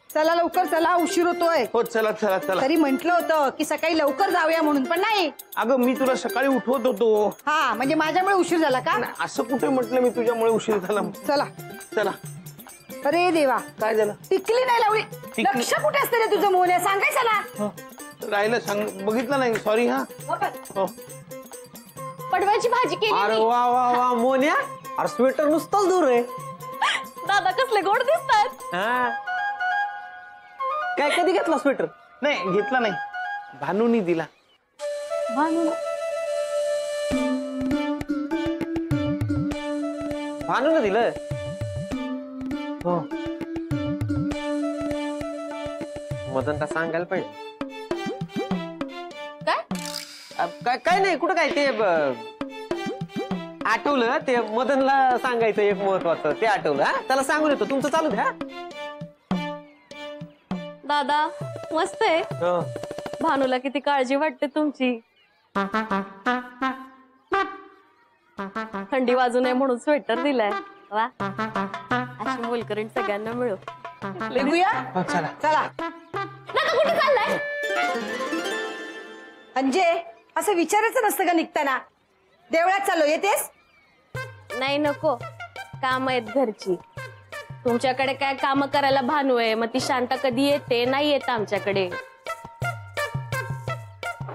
चला लवकर चला, उशीर होतोय. हो चला चला चला. तरी म्हंटल होतं की सकाळी लवकर जाऊया म्हणून, पण नाही. अगं मी तुला सकाळी उठवत होतो. हा म्हणजे माझ्यामुळे उशीर झाला का? असं कुठे म्हटलं मी तुझ्यामुळे उशीर झाला. चला चला. अरे देवा, काय झालं? टिकली नाही लावली. लक्ष कुठे असते रे तुझं मोहन? सांगायचं ना. राहिलं सांग, बघितलं नाही. सॉरी. हा हो. पडवळची भाजी केली. अरे वा वा वा मोन्या, अरे स्वेटर नुसतंच दूर आहे. दादा कसले गोड दिसतात. हा काय कधी घेतला स्वेटर? नाही घेतला नाही, भानूनी दिला. भानून दिलं. हो. मदनला सांगायला पाहिजे. काय काय नाही, कुठं काय ते आठवलं. ते मदनला सांगायचं एक महत्वाचं, ते आठवलं. हा त्याला सांगून येतो, तुमचं चालू द्या. दादा मस्त आहे. भानूला किती काळजी वाटते तुमची. थंडी वाजू नये म्हणून स्वेटर दिलाय. वा, अशी मोलकरीण सगळ्यांना मिळू. निघूया. चला चला. दादा कुठे चाललाय? अंजे, असं विचारायचं नसतं का निघताना? देवळात चाललो, येतेस? नाही नको, काम आहेत घरची. तुमच्याकडे काय काम करायला भानू आहे, मग ती शांता कधी येते? नाही येत आमच्याकडे.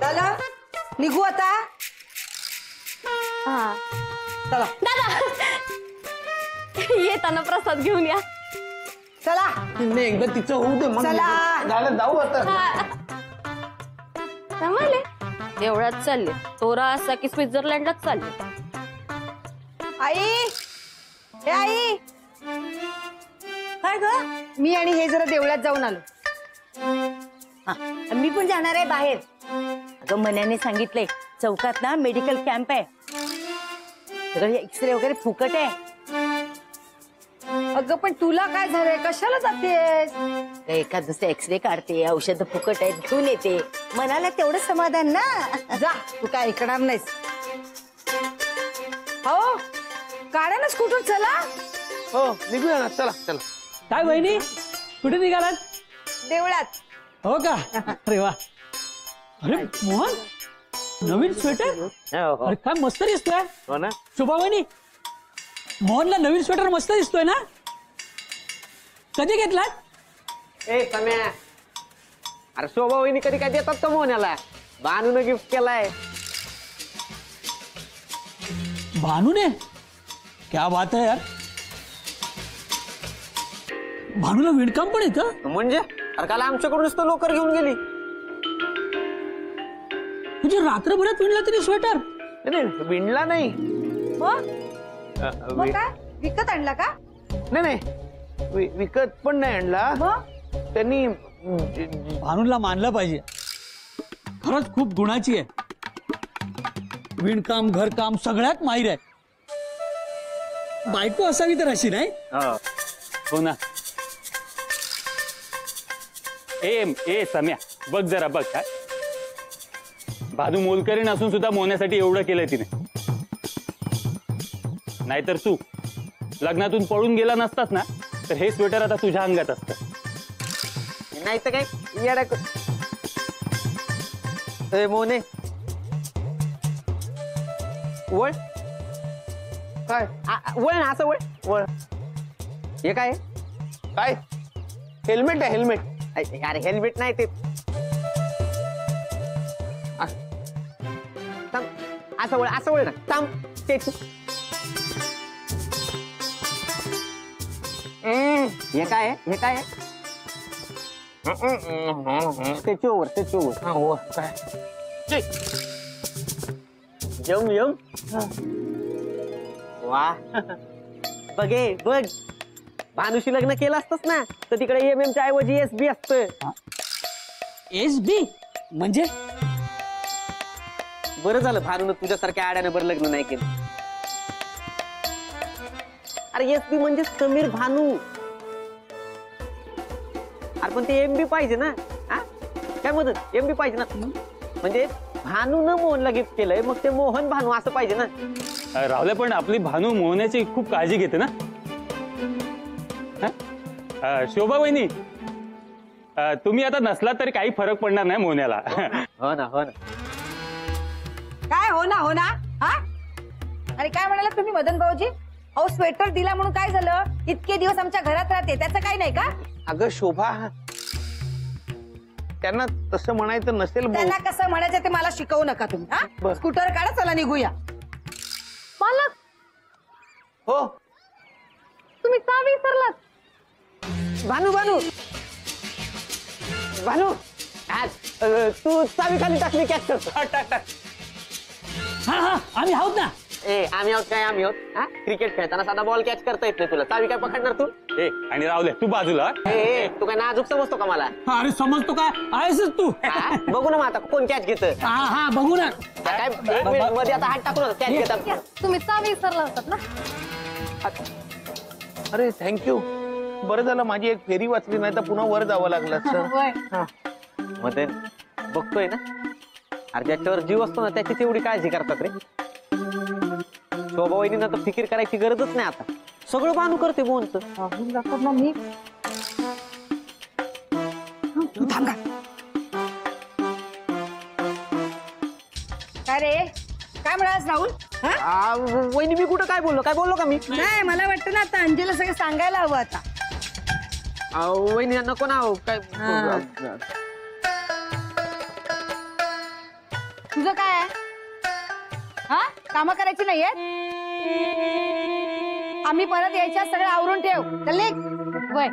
चला निघू आता. हा चला दादा, येताना प्रसाद घेऊन या. चला. नाही एकदा तिचं होऊ दे मग. चला. झालं, जाऊ आता. थांबले, देवळात चालले. तोरा असा की स्वित्झर्लंडलाच चालले. आई, हे आई. काय ग? मी आणि हे जरा देवळात जाऊन आलो. मी पण जाणार आहे बाहेर. अगं मन्याने सांगितलंय चौकात ना मेडिकल कॅम्प आहे. सगळं एक्सरे वगैरे फुकट आहे. अगं पण तुला काय झालंय? कशाला जातेस? एखाद दुसरे एक्सरे काढते, औषध फुकट आहेत, घेऊन येते. मनाला तेवढं समाधान ना. जा, तू काय ऐकणार नाहीस. हो काढा ना स्कूटर. चला. हो निघूया ना. चला चला. काय बहिणी, कुठे निघालात? देवळात. हो का? अरे वा. अरे मोहन, नवीन स्वेटर. अरे काय मस्त दिसतोय. हो ना. शोभा बहिणी, मोहनला नवीन स्वेटर मस्त दिसतोय ना. कधी घेतलात? ए सम्या, अरे शोभा वहिनी कधी काय देतात का मोन्याला? भानून गिफ्ट केलाय. भानूने? क्या बात है यार. भानूला विणकाम पण येतं? म्हणजे अरे काल आमच्याकडून नुसतं लोकर घेऊन गेली. म्हणजे रात्रभरात विणला तरी स्वेटर? नाही विणला नाही. मग काय विकत आणला का? नाही नाही, विकत पण नाही आणला. मग त्यांनी. भानूला मानलं पाहिजे, खरंच खूप गुणाची आहे. विणकाम घरकाम सगळ्यात माहीर आहे. बायको असावी तर अशी नाही. हो ना. ए सम्या, बघ जरा बघ. काय भानू मोलकरीण असून सुद्धा मोहण्यासाठी एवढं केलंय तिने. नाहीतर तू लग्नातून पळून गेला नसतास ना, तर हे स्वेटर आता तुझ्या अंगात असतं. नाही तर काय येडा. मोने वळ. काय वळ ना, असं वळ वळ. हे काय काय? हेल्मेट आहे, हेल्मेट. अरे हेल्मेट नाही ते. थांब, असं वळ, असं वळ ना. थांब तेच. हे काय आहे? हे काय आहे? त्याच्यावर त्याच्यावर. हो काय? Yum yum. वा. बघे बघ, भानुशी लग्न केलं असतंच ना तर तिकडे MM च्या ऐवजी SB असतं. SB म्हणजे? बरं झालं भानून तुझ्यासारख्या आड्यानं बरं लग्न नाही केलं. अरे SB म्हणजे समीर भानू. अरे पण ते MB पाहिजे ना. हा काय मदत? MB पाहिजे ना. म्हणजे भानूनं मोहनला गिफ्ट केलंय, मग ते मोहन भानू असं पाहिजे ना. राहुल्या, पण आपली भानू मोहण्याची खूप काळजी घेते ना. शोभा वहिनी, तुम्ही आता नसला तरी काही फरक पडणार नाही मोन्याला. हो ना, हो ना. काय हो ना हा? अरे काय म्हणाला तुम्ही मदन भाऊजी? अहो स्वेटर दिला म्हणून काय झालं? इतके दिवस आमच्या घरात राहते त्याचं काही नाही का? अगं शोभा, त्यांना तसं म्हणायचं नसेल भाऊ. त्यांना कसं म्हणायचं ते मला शिकवू नका तुम्ही. हा बरं. स्कूटर काढा, चला निघूया. मालक, हो तुम्ही चावी विसरलात. भानू भानू भानू, तू चावी खाली टाकली कॅच करतो. हा हा आम्ही आहोत ना. आम्ही आहोत काय, आम्ही आहोत. हा, क्रिकेट खेळताना साधा बॉल कॅच करता येत नाही तुला, चावी काय पकडणार तू? ए आणि राहुल तू बाजूला. तू काय नाजूक समजतो का मला? अरे समजतो काय आहेसच तू. हा? बघू ना मग आता कोण कॅच घेत. हा हा बघू ना. काय 1 मिनिट मध्ये आता हात टाकून कॅच घेतात. तुम्ही चावी विसरला होतात ना. अरे थँक्यू. बरं झालं माझी एक फेरी वाचली, नाही तर पुन्हा वर जावं लागलं असतं. मदन बघतोय ना, अरे ज्याच्यावर जीव असतो ना त्याची तेवढी काळजी करतात रे. शोभा वहिनींना तर फिकीर करायची गरजच नाही आता, सगळं भानू करते मोहनचं. मी तू थांब का? काय रे, काय म्हणालास राहुल? हा? वहिनी मी कुठं काय बोललो का मी? नाही मला वाटतं ना आता अंजेला सगळं सांगायला हवं आता. वहिनी नको ना काय. तुझं काय आहे? हा काम करायची नाहीये? आम्ही परत यायच्या, सगळं आवरून ठेव. चल निघ. वय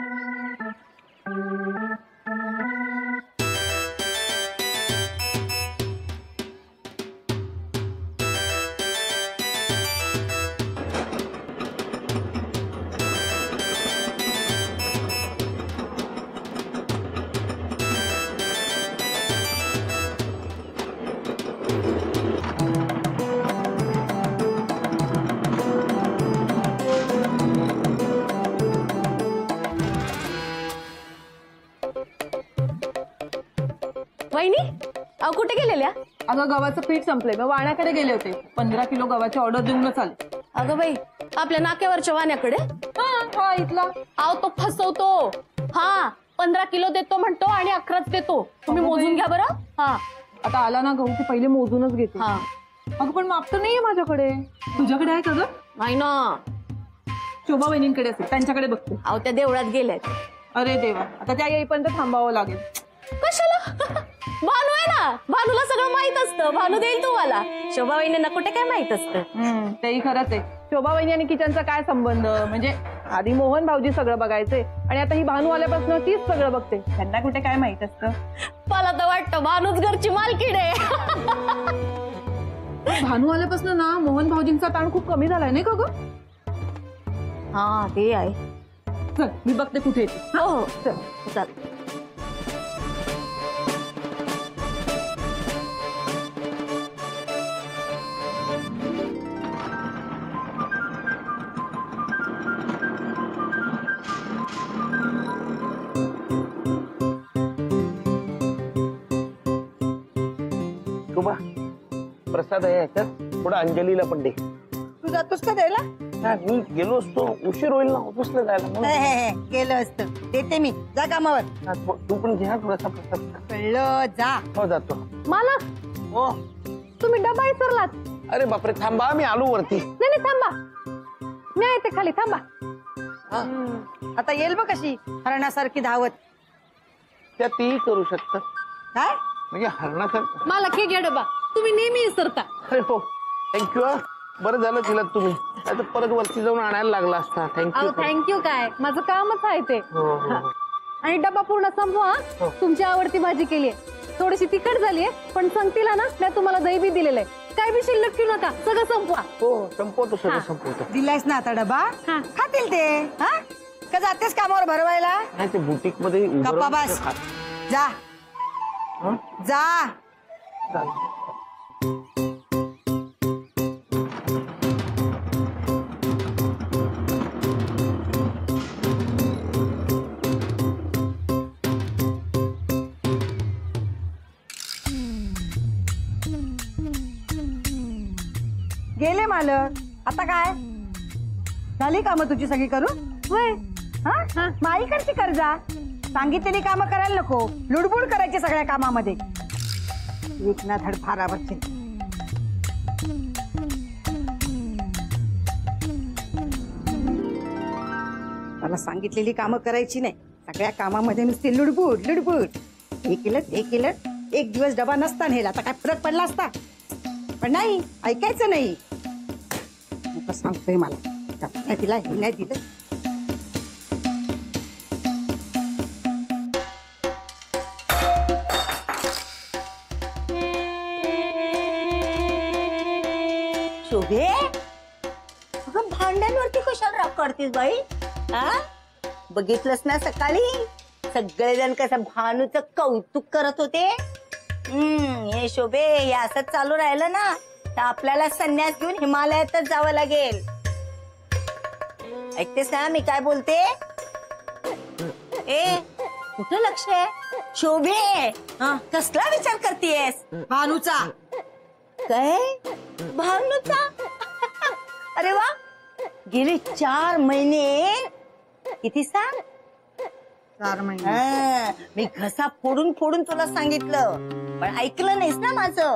वहिनी, अहो कुठे गेलेल्या? अगं गव्हाचं पीठ संपलंय, मग वाण्याकडे गेले होते. 15 किलो गव्हाची ऑर्डर देऊनच आले. अगं बाई, आपल्या नाक्यावरच्या वाण्याकडे? हा इथला. अहो तो फसवतो. हा 15 किलो देतो म्हणतो आणि 11च देतो. तुम्ही मोजून घ्या बरं. हा आता आला ना गहू की पहिले मोजूनच घेते. हा. अगं पण माप तर नाहीये माझ्याकडे. तुझ्याकडे आहे का गं? नाही ना. शोभा वहिनींकडे असेल, त्यांच्याकडे बघते. अहो त्या देवळात गेल्यात. अरे देवा, आता त्या येईपर्यंत थांबावं लागेल. कशाला? भानू आहे ना, भानूला सगळं माहित असतं. भानू देईल तुम्हाला. शोभा वहिनींना कुठे काय माहित असतं. तेही खरंच आहे. शोभा वहिनी आणि किचनचा काय संबंध? म्हणजे आधी मोहन भाऊजी सगळं बघायचे आणि आता ही भानू आल्यापासून तीच सगळं बघते. त्यांना कुठे काय माहित असतं? मला तर वाटतं भानूच घरची मालकीण आहे. भानू आल्यापासून ना मोहन भाऊजींचा ताण खूप कमी झालाय नाही का ग? हा ते आहे. चल मी बघते कुठे येते. हो हो चल. चल. शोभा, प्रसाद आहे याच्यात, थोडं अंजलीला पण दे. तू जातोस का द्यायला? हा, मी गेलो असतो, उशीर होईल ना ऑफिसला जायला म्हणून. गेलं असतं. देते मी, जा कामावर. हा, तू पण घ्या थोडासा प्रसाद. कळलं, जा. हो जातो. मालक, हो. तुम्ही डबा विसरलात. अरे बापरे, थांबा मी आलो वरती. नाही नाही थांबा, मी आहे ते खाली. थांबा. आता येईल बघ कशी हरणासारखी धावत. त्या तीही करू शकतात. काय म्हणजे हरणासारखं. मालक हे घ्या डबा, तुम्ही नेहमी विसरता. अरे हो, थँक्यू. बरं झालं तिला तुम्ही, नाही तर परत वरती जाऊन आणायला लागला असता. थँक्यू. अहो थँक्यू काय, माझं कामच आहे ते. हो हो. आणि डबा पूर्ण संपवा. तुमची आवडती भाजी केलीये, थोडीशी तिखट झालीये, पण संगतीला ना मी तुम्हाला दही बी दिलेलं आहे. काय बी शिल्लक ठेवू नका, सगळं संपवा. हो संपवतो, सगळं संपवतो. दिलायस ना आता डबा? हा. खातील ते. हा का जातेस कामावर भरवायला? नाही ते बुटीक मध्ये उभं गप्पा राहून बस. खा. जा जा. गेले मालक. आता काय झाली कामं तुझी सगळी करून? होय. हा माईकडची कर्जा. सांगितलेली कामं करायला नको, लुडबुड करायची सगळ्या कामामध्ये. एक ना धड फारा बच्चे. मला सांगितलेली कामं करायची नाही, सगळ्या कामामध्ये नुसती लुडबुड लुडबुड. हे केलं ते केलं, एक दिवस डबा नसता नेला आता काय फरक पडला असता. पण नाही, ऐकायचं नाही. आता सांगतोय मला नाही दिला, हे नाही दिलं. शोभे, अगं भांड्यांवरती कशाला राग काढतेस बाई? हा, बघितलंस ना सकाळी सगळेजण कसं भानूचं कौतुक करत होते. हे शोभे, हे असंच चालू राहिलं ना तर आपल्याला संन्यास घेऊन हिमालयातच जावं लागेल. ऐकतेस ना मी काय बोलते? ए, कुठं लक्ष आहे? शोभे, कसला विचार करतेस? भानूचा. काय? भानूचा? अरे वा, गेले 4 महिने. किती सांग? 4 महिने. मी घसा फोडून फोडून तुला सांगितलं, पण ऐकलं नाहीस ना माझं.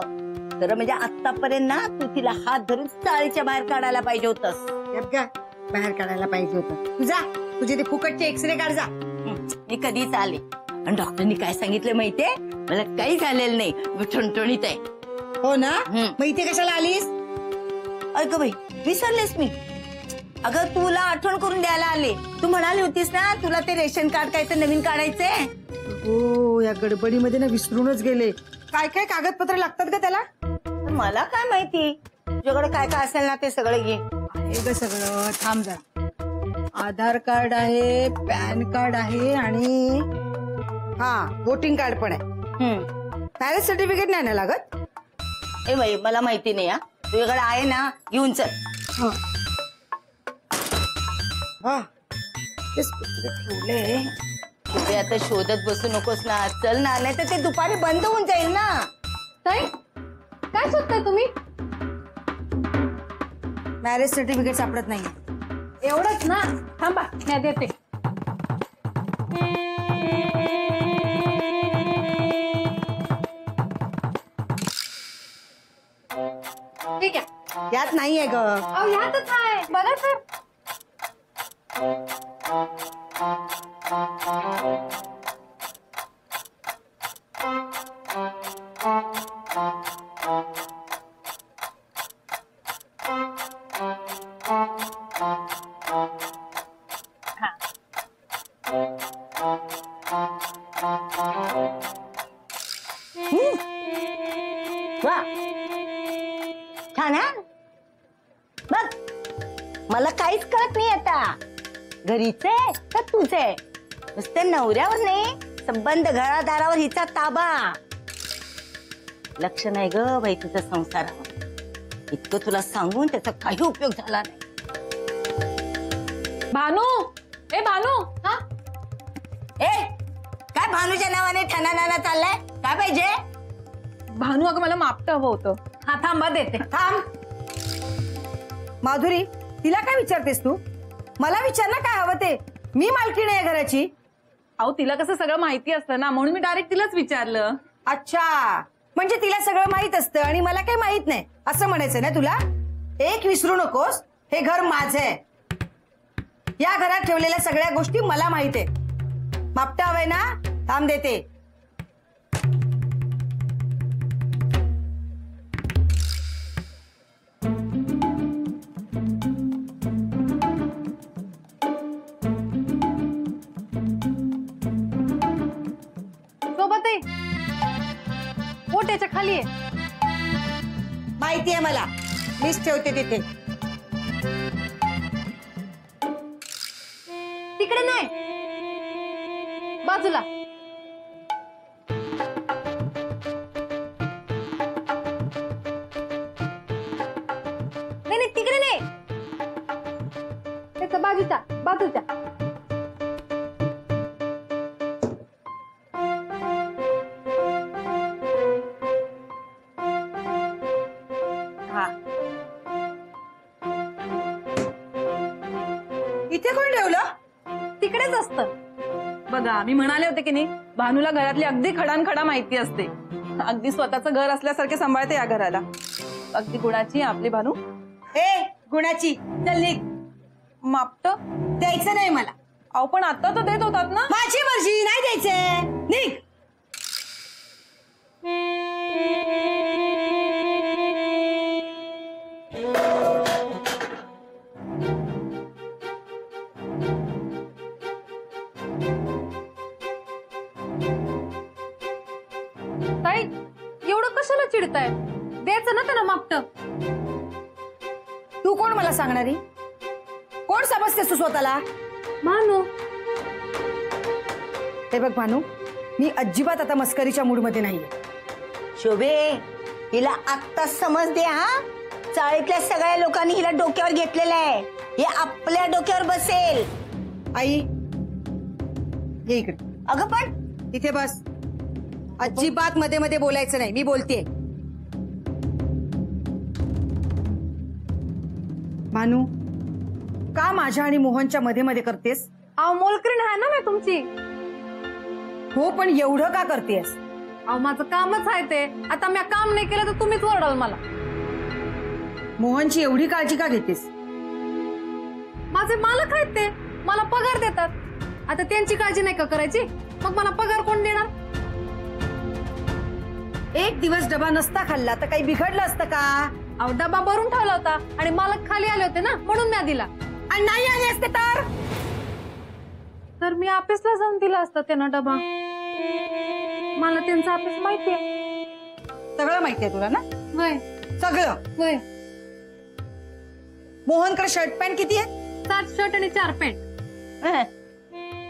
तर म्हणजे आतापर्यंत ना तू तिला हात धरून चाळीच्या बाहेर काढायला पाहिजे होतस. बाहेर काढायला पाहिजे होतं. तुझा तुझे ते फुकटचे एक्सरे काढ जा. मी कधीच आले आणि डॉक्टरनी काय सांगितलं माहितीये? मला काही झालेलं नाही, मी ठणठणीत आहे. हो ना, मग इथे कशाला आलीस? ऐक बाई, विसरलेस मी. अगं तुला आठवण करून द्यायला आले. तू म्हणाली होतीस ना तुला ते रेशन कार्ड काय तर नवीन काढायचंय. हो, या गडबडीमध्ये ना विसरूनच गेले. काय काय कागदपत्र लागतात का त्याला? मला काय माहिती, तुझ्याकडे काय काय असेल ना ते सगळं घे. आहे ग सगळं, थांब जरा. आधार कार्ड आहे, पॅन कार्ड आहे आणि वोटिंग कार्ड पण आहे. मॅरेज सर्टिफिकेट नाही ना लागत? ए बाई, मला माहिती नाही. तुझ्याकडे आहे ना, घेऊन चल. ठेवले. तुझे आता शोधत बसू नकोस ना, चल ना, नाही तर ते दुपारी बंद होऊन जाईल ना. ताई, काय शोधताय तुम्ही? मॅरेज सर्टिफिकेट सापडत नाही. एवढंच ना, थांबा मी देते. ठीक आहे. यात नाहीये ग. अहो, ह्यातच आहे, बघा तर. वा, छान आहे. बघ, मला काहीच कळत नाही आता, घरीच आहे का तुझे? नुसते नवऱ्यावर नाही, संबंध घरादारावर हिचा ताबा. लक्ष नाही ग बाई तुझं संसारावर. इतकं तुला सांगून त्याचा काही उपयोग झाला नाही. भानू, ए भानू. हा, ए, काय भानूच्या नावाने ठणाना चाललाय? काय पाहिजे? भानू, अगं मला मापटं हवं होतं. हा थांबा देते. थांब. माधुरी, तिला काय विचारतेस तू? मला विचार ना काय हवं ते. मी मालकीण आहे घराची. अहो, तिला कसं सगळं माहिती असतं ना, म्हणून मी डायरेक्ट तिलाच विचारलं. अच्छा, म्हणजे तिला सगळं माहित असतं आणि मला काही माहित नाही असं म्हणायचं ना तुला? एक विसरू नकोस, हे घर माझं आहे. या घरात ठेवलेल्या सगळ्या गोष्टी मला माहित आहे. मापटा हवंय ना? थांब देते. सोबत आहे, पोट्याच्या खाली आहे. माहिती आहे मला, मीच ठेवते तिथे. तिकडे नाही, बाजूला. नाही नाही, तिकडे नाही, त्याच्या बाजूच्या बाजूच्या. इथे कोण ठेवलं? तिकडेच असतं. बघा, मी म्हणाले होते की नाही, भानूला घरातली अगदी खडानखडा माहिती असते. अगदी स्वतःचं घर असल्यासारखे सांभाळते या घराला. अगदी गुणाची आहे आपली भानू. ए गुणाची चल निघ. मापट द्यायचं नाही मला. अहो पण आता तर देत होतात ना. माझी मर्जी, नाही द्यायचंय. निघ. ताई एवढं कशाला चिडताय? द्यायचं ना त्यांना मापट. तू कोण मला सांगणारी? कोण समजतेस तू स्वतःला? भानू हे बघ भानू, मी अजिबात आता मस्करीच्या मूडमध्ये नाहीये. शोभे, हिला आत्ताच समज दे हा. चाळीतल्या सगळ्या लोकांनी हिला डोक्यावर घेतलेलं आहे. हे आपल्या डोक्यावर बसेल. आई ये इकडे. अगं पण इथे बस. अजिबात मध्ये मध्ये बोलायचं नाही, मी बोलतेय. भानू, का माझ्या आणि मोहनच्या मध्ये मध्ये करतेस? अहो मोलकरीण आहे ना मी तुमची. हो पण एवढं का करतेस? अहो माझं कामच आहे ते. आता मी काम नाही केलं तर तुम्हीच ओरडाल मला. मोहनची एवढी काळजी का घेतेस? माझे मालक आहेत ते, मला पगार देतात. आता त्यांची काळजी नाही का करायची? मग मला पगार कोण देणार? एक दिवस डबा नसता खाल्ला तर काही बिघडलं असतं का? अहो डबा भरून ठेवला होता आणि मालक खाली आले होते ना, म्हणून मी दिला. आणि नाही आले असते तर मी ऑफिसला जाऊन दिला असता त्यांना डबा. मला त्यांचं ऑफिस माहितीये. सगळं माहितीये तुला ना? वय सगळं. वय. मोहनकडे शर्ट पॅन्ट किती आहे? 7 शर्ट आणि 4 पॅन्ट.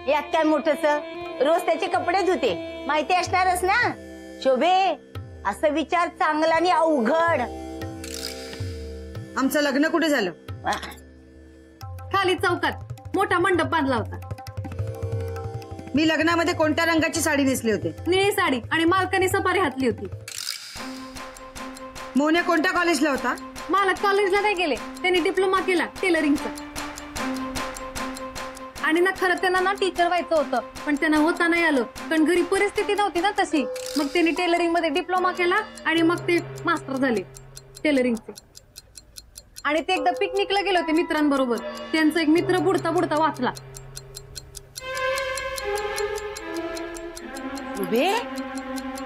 यात काय मोठस, रोज त्याचे कपडे धुते, माहिती असणारच ना. शोभे, असं विचार चांगला आणि अवघड. आमचं लग्न कुठे झालं? खाली चौकात मोठा मंडप बांधला होता. मी लग्नामध्ये कोणत्या रंगाची साडी नेसली होते? निळी साडी आणि मालकाने सफारी घातली होती. मोहन कोणत्या कॉलेजला होता? मालक कॉलेजला नाही गेले, त्यांनी डिप्लोमा केला टेलरिंगचा. आणि ना खरं त्यांना ना टीचर व्हायचं होतं, पण त्यांना होता नाही आलं, कारण घरी परिस्थिती नव्हती ना तशी. मग त्यांनी टेलरिंग मध्ये डिप्लोमा केला आणि मग ते मास्टर झाले टेलरिंगचे. आणि ते एकदा पिकनिकला गेले होते मित्रांबरोबर. त्यांचा एक मित्र बुडता बुडता वाचला. शोभे,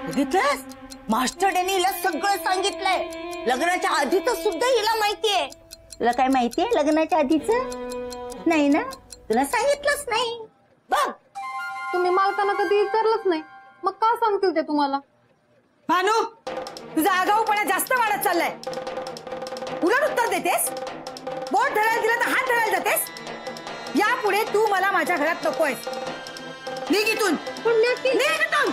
बघितलंस? मास्टरने हिला सगळं सांगितलंय. लग्नाच्या आधीच सुद्धा हिला माहितीये. तुला काय माहितीये लग्नाच्या आधीच? नाही ना, तुला सांगितलंच नाही. बघ, तुम्ही मालकांना कधी विचारलंच नाही, मग का सांगतील ते तुम्हाला? भानू, तुझा आगाऊपणा जास्त वाढत चाललाय. उलट उत्तर देतेस. बोट धरायला दिला तर हात धरायला जातेस. यापुढे तू मला माझ्या घरात नकोयस. निघ इथून. निघ इथून.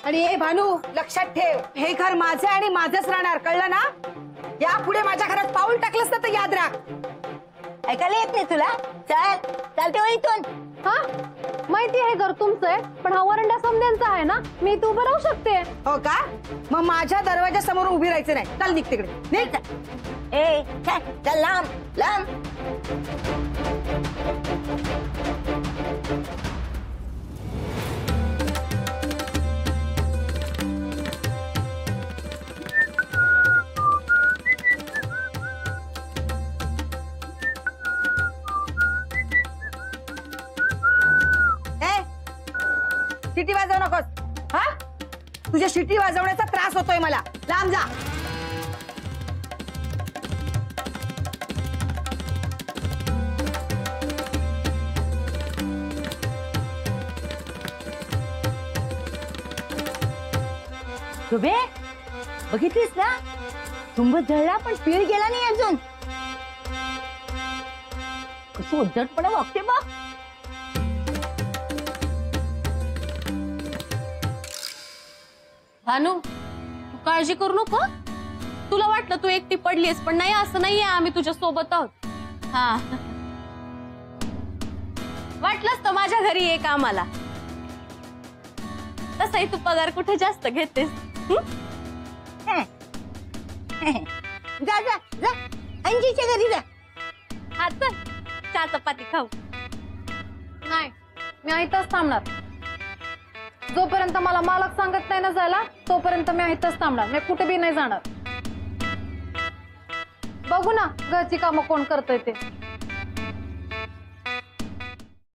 आणि हे भानू, लक्षात ठेव, हे घर माझे आणि माझंच राहणार, कळलं ना? यापुढे माझ्या घरात पाऊल टाकलंस ना तर याद राख. ऐकायला येत नाही तुला? चल, चालते हो इथून. हा माहिती आहे घर तुमचं आहे, पण हा वरंडा समद्यांचा आहे ना, मी इथं उभं राहू शकते. हो का? मग माझ्या दरवाजा समोर उभी राहायचं नाही. चल निघ तिकडे. निघ. ए, चल लांब लांब. शिटी वाजवू नकोस. हा, तुझ्या शिटी वाजवण्याचा त्रास होतोय मला. लांब जा. शोभे, बघितलीस ना? तुंब जळला पण पीळ गेला नाही अजून. कसं उद्धटपणे वागते बघ. भानू, तू काळजी करू नको. तुला वाटलं तू एकटी पडलीस, पण नाही, असं नाहीये. आम्ही तुझ्या सोबत आहोत. हा, वाटलंच तर माझ्या घरी ये कामाला. तसंही तू पगार कुठे जास्त घेतेस. जा जा जा, अंजीच्या घरी जा. हा चल. चहा चपाती खाऊ. नाही, मी इथंच थांबणार. जोपर्यंत मला मालक सांगत नाही ना जायला तोपर्यंत मी इथंच थांबणार. मी कुठे बी नाही जाणार. बघू ना घरची कामं कोण करतंय ते.